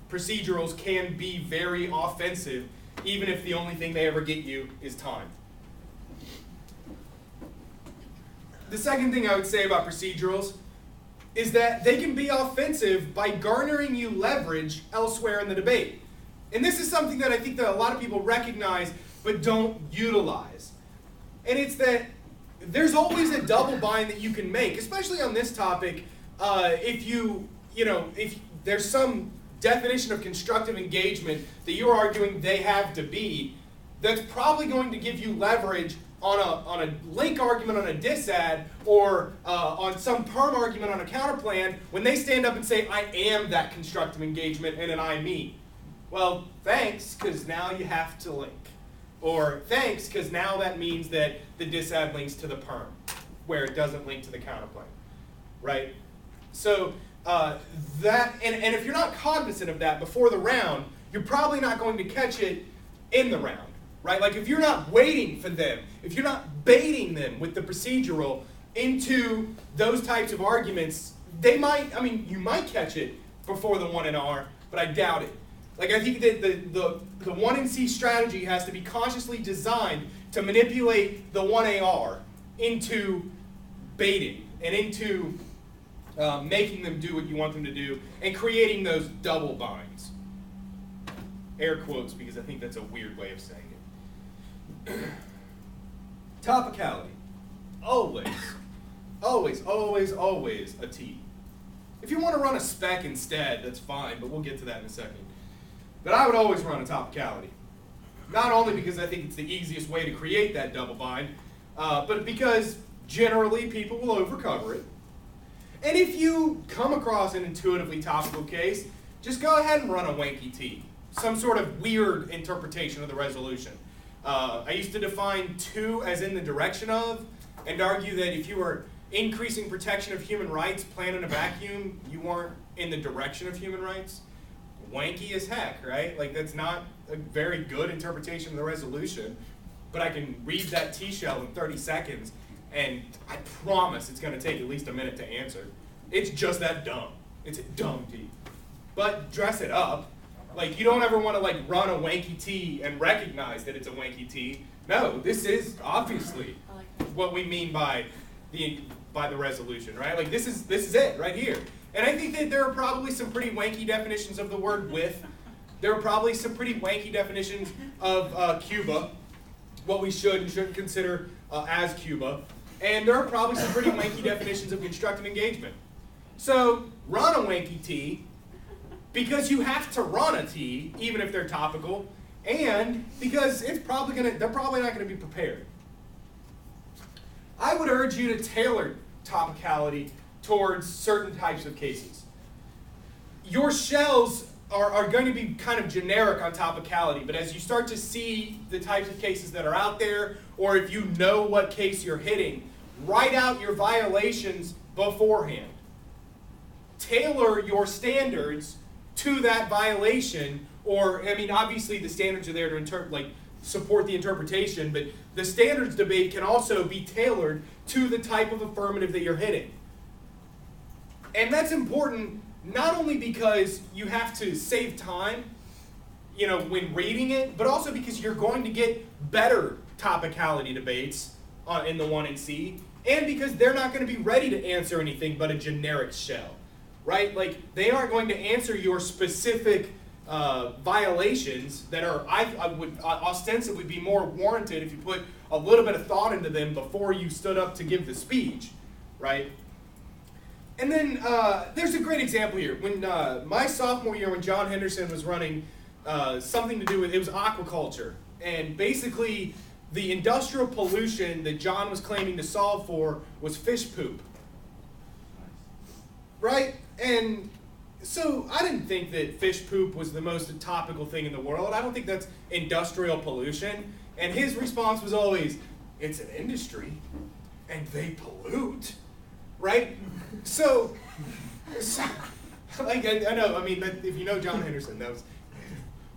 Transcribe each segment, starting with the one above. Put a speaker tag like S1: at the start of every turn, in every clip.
S1: procedurals can be very offensive, even if the only thing they ever get you is time. The second thing I would say about procedurals is that they can be offensive by garnering you leverage elsewhere in the debate. And this is something that I think that a lot of people recognize but don't utilize. And it's that there's always a double bind that you can make, especially on this topic. If there's some definition of constructive engagement that you're arguing they have to be, that's probably going to give you leverage on a link argument on a disad or on some perm argument on a counterplan when they stand up and say, I am that constructive engagement and an I me. Well, thanks, because now you have to link. Or thanks, because now that means that the disad links to the perm, where it doesn't link to the counterplane, right? So and if you're not cognizant of that before the round, you're probably not going to catch it in the round, right? Like if you're not waiting for them, if you're not baiting them with the procedural into those types of arguments, you might catch it before the 1NR, but I doubt it. Like I think that the 1NC strategy has to be consciously designed to manipulate the 1AR into baiting and into making them do what you want them to do and creating those double binds. Air quotes, because I think that's a weird way of saying it. Topicality. Always a T. If you want to run a spec instead, that's fine, but we'll get to that in a second. But I would always run a topicality. Not only because I think it's the easiest way to create that double bind, but because generally people will overcover it. And if you come across an intuitively topical case, just go ahead and run a wanky T. Some sort of weird interpretation of the resolution. I used to define to as in the direction of, and argue that if you were increasing protection of human rights, planned in a vacuum, you weren't in the direction of human rights. Wanky as heck, right? Like that's not a very good interpretation of the resolution, but I can read that T-shell in 30 seconds, and I promise it's going to take at least a minute to answer. It's just that dumb. It's a dumb T. But dress it up. Like you don't ever want to like run a wanky T and recognize that it's a wanky T. No, this is obviously what we mean by the resolution, right? Like this is it right here. And I think that there are probably some pretty wanky definitions of the word with. There are probably some pretty wanky definitions of Cuba, what we should and shouldn't consider as Cuba. And there are probably some pretty wanky definitions of constructive engagement. So run a wanky T, because you have to run a T, even if they're topical, and because they're probably not going to be prepared. I would urge you to tailor topicality towards certain types of cases. Your shells are going to be kind of generic on topicality, but as you start to see the types of cases that are out there, or if you know what case you're hitting, write out your violations beforehand. Tailor your standards to that violation, or, I mean, obviously the standards are there to support the interpretation, but the standards debate can also be tailored to the type of affirmative that you're hitting. And that's important not only because you have to save time, when reading it, but also because you're going to get better topicality debates in the 1NC, and because they're not going to be ready to answer anything but a generic shell, right? Like they aren't going to answer your specific violations that I would ostensibly be more warranted if you put a little bit of thought into them before you stood up to give the speech, right? And then there's a great example here. When my sophomore year, when John Henderson was running something to do with, it was aquaculture. And basically the industrial pollution that John was claiming to solve for was fish poop. Right? And so I didn't think that fish poop was the most topical thing in the world. I don't think that's industrial pollution. And his response was always, it's an industry and they pollute. Right? So like, I know, I mean, if you know John Henderson, that was,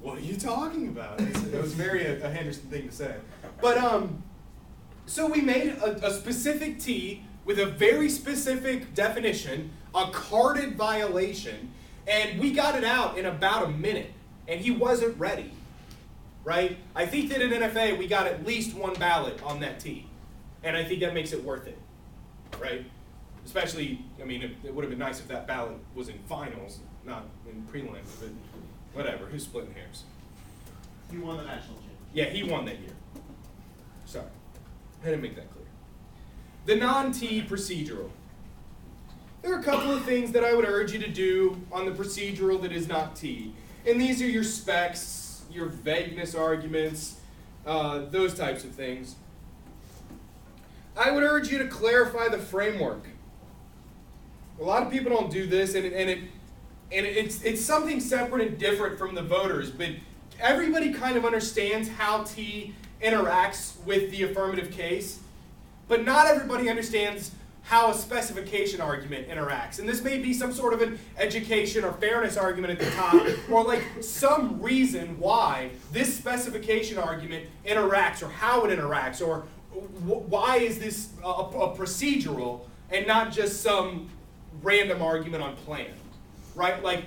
S1: what are you talking about? That was very a Henderson thing to say. But, so we made a specific T with a very specific definition, a carded violation, And we got it out in about a minute, and he wasn't ready, right? I think that in NFA, we got at least one ballot on that tee, and I think that makes it worth it, right? Especially, I mean, it would have been nice if that ballot was in finals, not in prelims, but whatever, who's splitting hairs?
S2: He won the national championship.
S1: Yeah, he won that year. Sorry, I didn't make that clear. The non-tee procedural. There are a couple of things that I would urge you to do on the procedural that is not tee. And these are your specs, your vagueness arguments, those types of things. I would urge you to clarify the framework. A lot of people don't do this, and it's something separate and different from the voters, but everybody kind of understands how T interacts with the affirmative case, but not everybody understands how a specification argument interacts. And this may be some sort of an education or fairness argument at the top, or like some reason why this specification argument interacts, or how it interacts, or why is this a procedural and not just some random argument on plan, right? Like,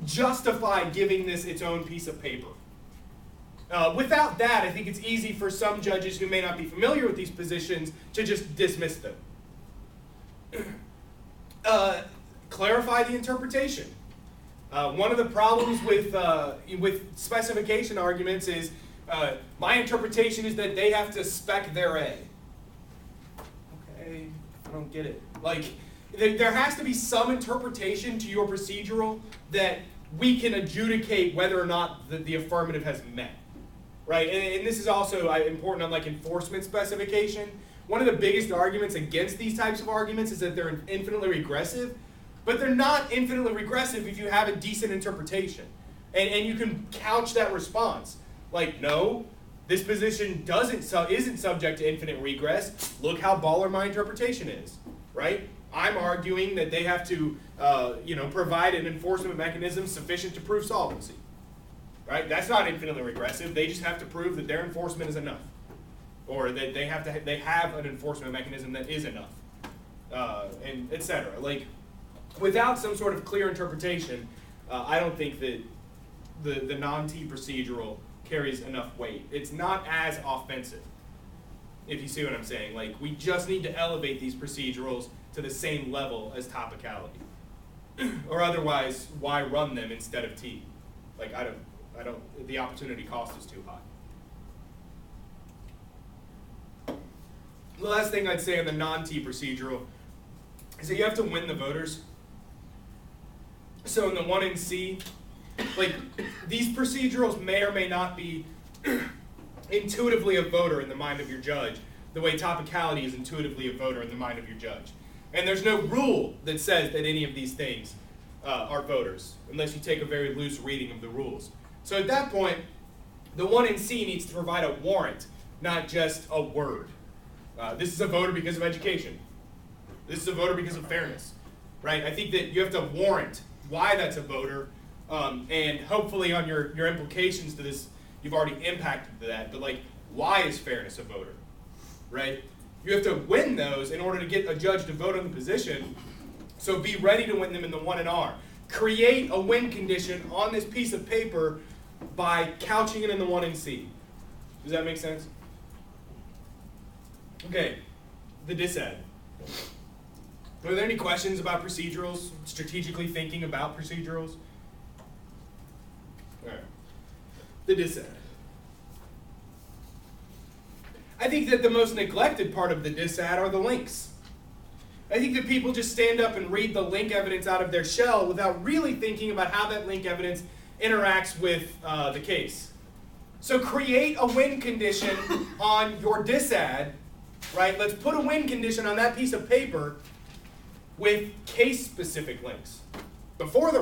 S1: justify giving this its own piece of paper. Without that, I think it's easy for some judges who may not be familiar with these positions to just dismiss them. Clarify the interpretation. One of the problems with specification arguments is my interpretation is that they have to spec their A. Okay, I don't get it. Like, there has to be some interpretation to your procedural that we can adjudicate whether or not the affirmative has met, right? And this is also important on like enforcement specification. One of the biggest arguments against these types of arguments is that they're infinitely regressive, but they're not infinitely regressive if you have a decent interpretation. And you can couch that response. Like, no, this position isn't subject to infinite regress. Look how baller my interpretation is, right? I'm arguing that they have to provide an enforcement mechanism sufficient to prove solvency, right? That's not infinitely regressive. They just have to prove that their enforcement is enough, or that they have an enforcement mechanism that is enough, and etc. Like, without some sort of clear interpretation, I don't think that the non-T procedural carries enough weight. It's not as offensive, if you see what I'm saying. Like, we just need to elevate these procedurals to the same level as topicality, or otherwise, why run them instead of T? Like, I don't. The opportunity cost is too high. The last thing I'd say on the non-T procedural is that you have to win the voters. So in the 1 in C, like, these procedurals may or may not be intuitively a voter in the mind of your judge, the way topicality is intuitively a voter in the mind of your judge. And there's no rule that says that any of these things are voters, unless you take a very loose reading of the rules. So at that point, the 1 in C needs to provide a warrant, not just a word. This is a voter because of education. This is a voter because of fairness, right? I think that you have to warrant why that's a voter, and hopefully on your implications to this, you've already impacted that, but like, why is fairness a voter, right? You have to win those in order to get a judge to vote on the position, so be ready to win them in the 1 in R. Create a win condition on this piece of paper by couching it in the 1 in C. Does that make sense? Okay, the disad. Are there any questions about procedurals, strategically thinking about procedurals? All right, the disad. I think that the most neglected part of the disad are the links. I think that people just stand up and read the link evidence out of their shell without really thinking about how that link evidence interacts with the case. So create a win condition on your disad, right? Let's put a win condition on that piece of paper with case-specific links. Before the